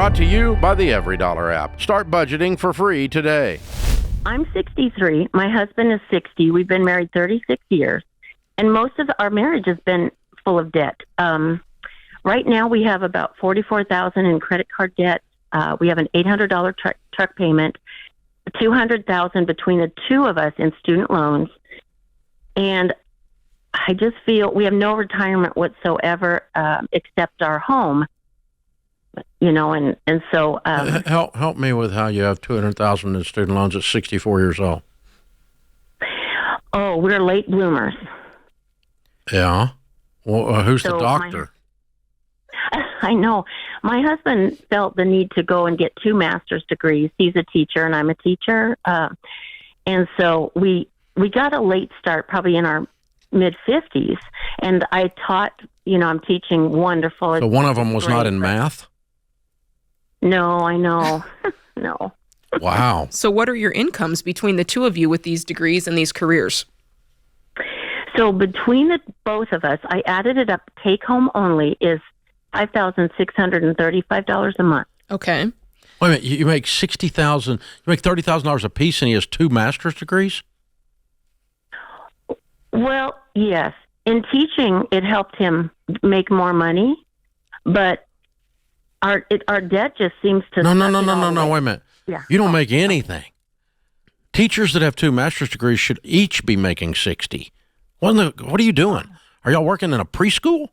Brought to you by the EveryDollar app. Start budgeting for free today. I'm 63. My husband is 60. We've been married 36 years, and most of our marriage has been full of debt. Right now, we have about $44,000 in credit card debt. We have an $800 truck payment, $200,000 between the two of us in student loans, and I just feel we have no retirement whatsoever except our home. And so help me with how you have $200,000 in student loans at 64 years old. Oh, we're late bloomers. Yeah. Well, who's the doctor? I know. My husband felt the need to go and get 2 master's degrees. He's a teacher, and I'm a teacher. And so we got a late start, probably in our mid-50s. And I taught, I'm teaching wonderful. So one of them was not in math? No, I know. No. Wow. So what are your incomes between the two of you with these degrees and these careers? So between the both of us, I added it up, take home only is $5,635 a month. Okay. Wait a minute, you make $60,000, you make $30,000 a piece, and he has 2 master's degrees? Well, yes. In teaching, it helped him make more money, but our debt just seems to... No, wait a minute. Yeah. You don't make anything. Teachers that have 2 master's degrees should each be making $60,000. What are you doing? Are y'all working in a preschool?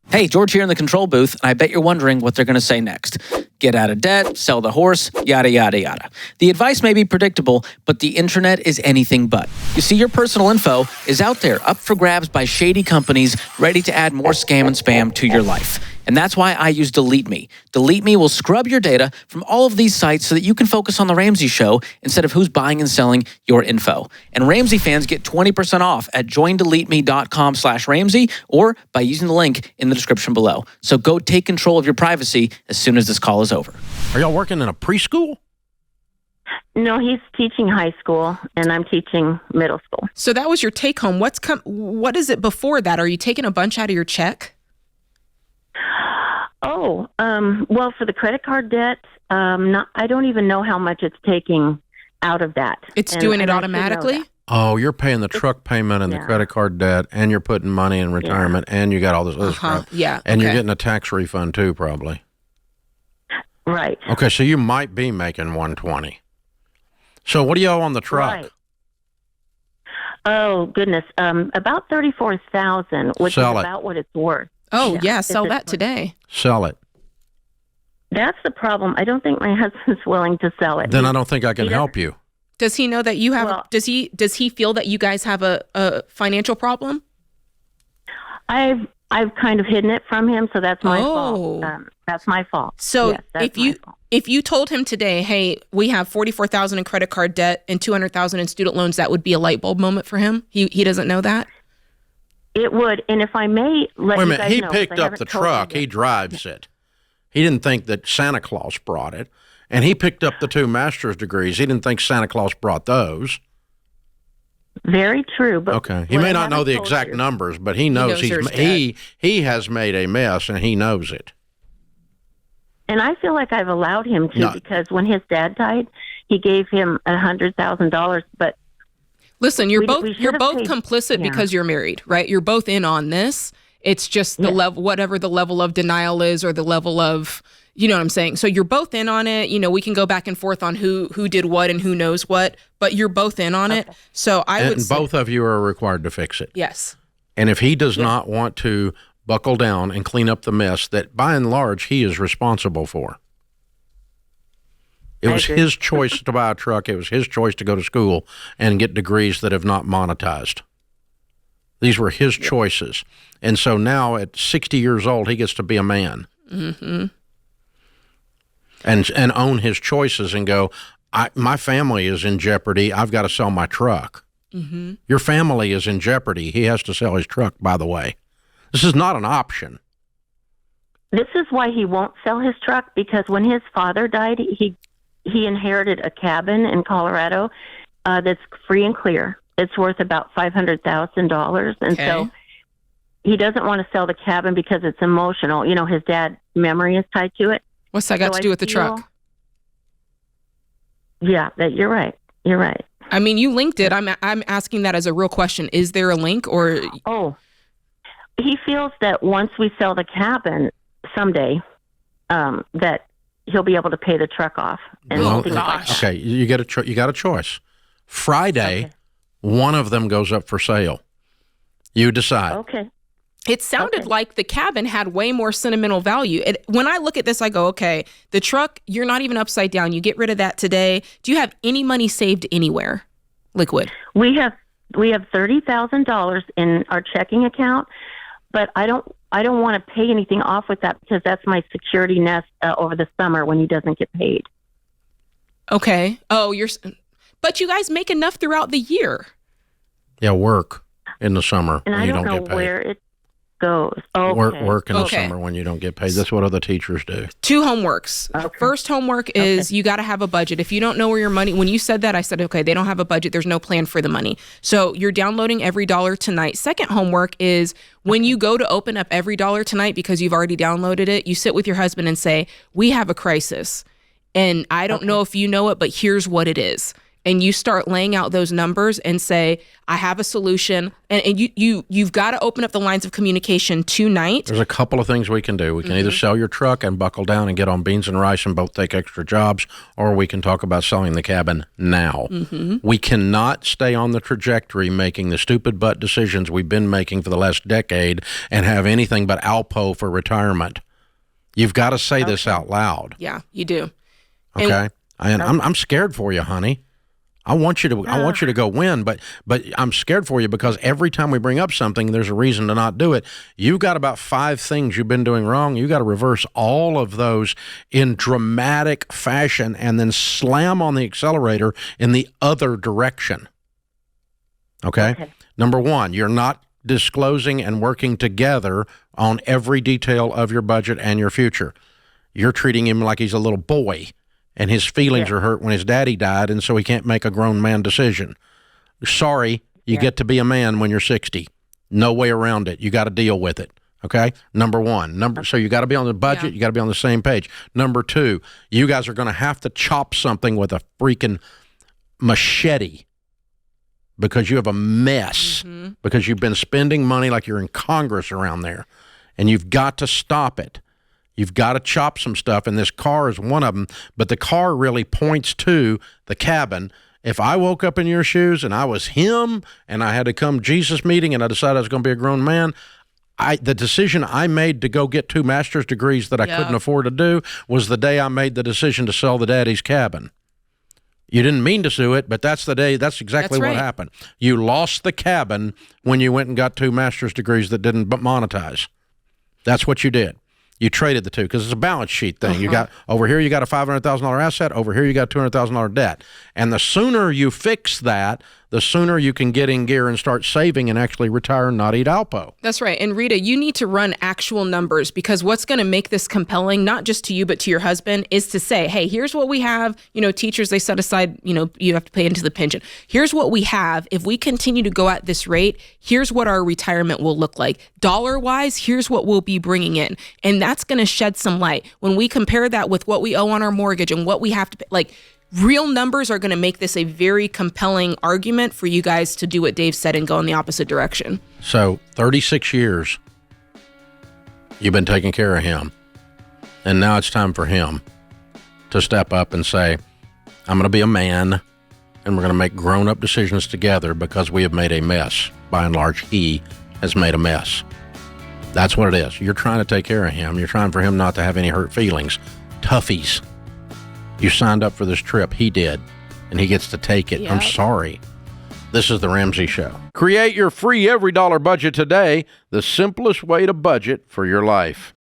Hey, George here in the control booth, and I bet you're wondering what they're going to say next. Get out of debt, sell the horse, yada, yada, yada. The advice may be predictable, but the internet is anything but. You see, your personal info is out there, up for grabs by shady companies ready to add more scam and spam to your life. And that's why I use Delete Me. Delete Me will scrub your data from all of these sites so that you can focus on The Ramsey Show instead of who's buying and selling your info. And Ramsey fans get 20% off at joindeleteme.com/Ramsey or by using the link in the description below. So go take control of your privacy as soon as this call is over. Are y'all working in a preschool? No, he's teaching high school, and I'm teaching middle school. So that was your take home. What is it before that? Are you taking a bunch out of your check? Oh, well, for the credit card debt, I don't even know how much it's taking out of that. It's doing it automatically? Oh, you're paying the truck payment and the credit card debt, and you're putting money in retirement, and you got all this other stuff. Yeah. And you're getting a tax refund too, probably. Right. Okay, so you might be making $120,000. So what do you owe on the truck? Right. Oh, goodness. About $34,000, which Sell is it. about what it's worth. Oh, yeah, sell that today. Sell it. That's the problem. I don't think my husband's willing to sell it. Then I don't think I can help you. Does he know that you have? Does he feel that you guys have a financial problem? I've kind of hidden it from him, so that's my fault. That's my fault. So yes, if you told him today, hey, we have $44,000 in credit card debt and $200,000 in student loans, that would be a light bulb moment for him. He doesn't know that. It would, and if I may let Wait a you minute, guys he know, picked up the truck. He drives it. He didn't think that Santa Claus brought it. And he picked up the 2 master's degrees. He didn't think Santa Claus brought those. Very true. But okay. He may not know the exact numbers, but he knows he has made a mess, and he knows it. And I feel like I've allowed him to because when his dad died, he gave him $100,000, but listen, you're both complicit because you're married, right? You're both in on this. It's just the level, whatever the level of denial is, or the level of, you know what I'm saying? So you're both in on it. You know, we can go back and forth on who did what and who knows what, but you're both in on it. So both of you are required to fix it. Yes. And if he does not want to buckle down and clean up the mess that by and large he is responsible for. It was his choice to buy a truck. It was his choice to go to school and get degrees that have not monetized. These were his choices. And so now at 60 years old, he gets to be a man. Mm-hmm. And own his choices and go, my family is in jeopardy. I've got to sell my truck. Mm-hmm. Your family is in jeopardy. He has to sell his truck, by the way. This is not an option. This is why he won't sell his truck, because when his father died, he inherited a cabin in Colorado that's free and clear. It's worth about $500,000. And so he doesn't want to sell the cabin because it's emotional. You know, his dad's memory is tied to it. What's that got to do with the truck? Yeah, you're right. You're right. I mean, you linked it. I'm asking that as a real question. Is there a link or? Oh, he feels that once we sell the cabin someday, that he'll be able to pay the truck off. And gosh. Okay, you got a choice. Friday, one of them goes up for sale. You decide. Okay. It sounded like the cabin had way more sentimental value. When I look at this, I go, okay, the truck, you're not even upside down. You get rid of that today. Do you have any money saved anywhere, Liquid? We have $30,000 in our checking account, but I don't want to pay anything off with that because that's my security nest over the summer when he doesn't get paid. Okay. Oh, but you guys make enough throughout the year. Yeah, work in the summer and when you don't get paid. I don't know where it goes. Okay. Work in the summer when you don't get paid. That's what other teachers do. 2 homeworks. Okay. First homework is you got to have a budget. If you don't know where your money, when you said that, I said, okay, they don't have a budget. There's no plan for the money. So you're downloading Every Dollar Tonight. Second homework is when you go to open up Every Dollar Tonight because you've already downloaded it, you sit with your husband and say, we have a crisis. And I don't know if you know it, but here's what it is. And you start laying out those numbers and say, I have a solution. And you've got to open up the lines of communication tonight. There's a couple of things we can do. We can either sell your truck and buckle down and get on beans and rice and both take extra jobs, or we can talk about selling the cabin now. We cannot stay on the trajectory making the stupid butt decisions we've been making for the last decade and have anything but Alpo for retirement. You've got to say this out loud. Yeah, you do. Okay? I'm scared for you, honey. I want you to go win, but I'm scared for you because every time we bring up something, there's a reason to not do it. You've got about 5 things you've been doing wrong. You got to reverse all of those in dramatic fashion and then slam on the accelerator in the other direction. Okay? Number 1, you're not disclosing and working together on every detail of your budget and your future. You're treating him like he's a little boy. And his feelings are hurt when his daddy died, and so he can't make a grown man decision. Sorry, you get to be a man when you're 60. No way around it. You got to deal with it. Okay? Number 1. So you got to be on the budget. You got to be on the same page. Number 2, you guys are going to have to chop something with a freaking machete because you have a mess, because you've been spending money like you're in Congress around there, and you've got to stop it. You've got to chop some stuff, and this car is one of them, but the car really points to the cabin. If I woke up in your shoes and I was him and I had to come Jesus meeting and I decided I was going to be a grown man, the decision I made to go get 2 master's degrees that I couldn't afford to do was the day I made the decision to sell the daddy's cabin. You didn't mean to do it, but that's exactly what happened. You lost the cabin when you went and got 2 master's degrees that didn't monetize. That's what you did. You traded the two because it's a balance sheet thing. You got over here, you got a $500,000 asset. Over here, you got $200,000 debt. And the sooner you fix that, the sooner you can get in gear and start saving and actually retire and not eat Alpo. That's right. And Rita, you need to run actual numbers because what's going to make this compelling, not just to you, but to your husband, is to say, hey, here's what we have. You know, teachers, they set aside, you have to pay into the pension. Here's what we have. If we continue to go at this rate, here's what our retirement will look like. Dollar-wise, here's what we'll be bringing in. And that's going to shed some light. When we compare that with what we owe on our mortgage and what we have to pay, real numbers are going to make this a very compelling argument for you guys to do what Dave said and go in the opposite direction. So 36 years, you've been taking care of him. And now it's time for him to step up and say, I'm going to be a man and we're going to make grown-up decisions together because we have made a mess. By and large, he has made a mess. That's what it is. You're trying to take care of him. You're trying for him not to have any hurt feelings. Toughies. You signed up for this trip. He did. And he gets to take it. Yep. I'm sorry. This is The Ramsey Show. Create your free Every Dollar budget today. The simplest way to budget for your life.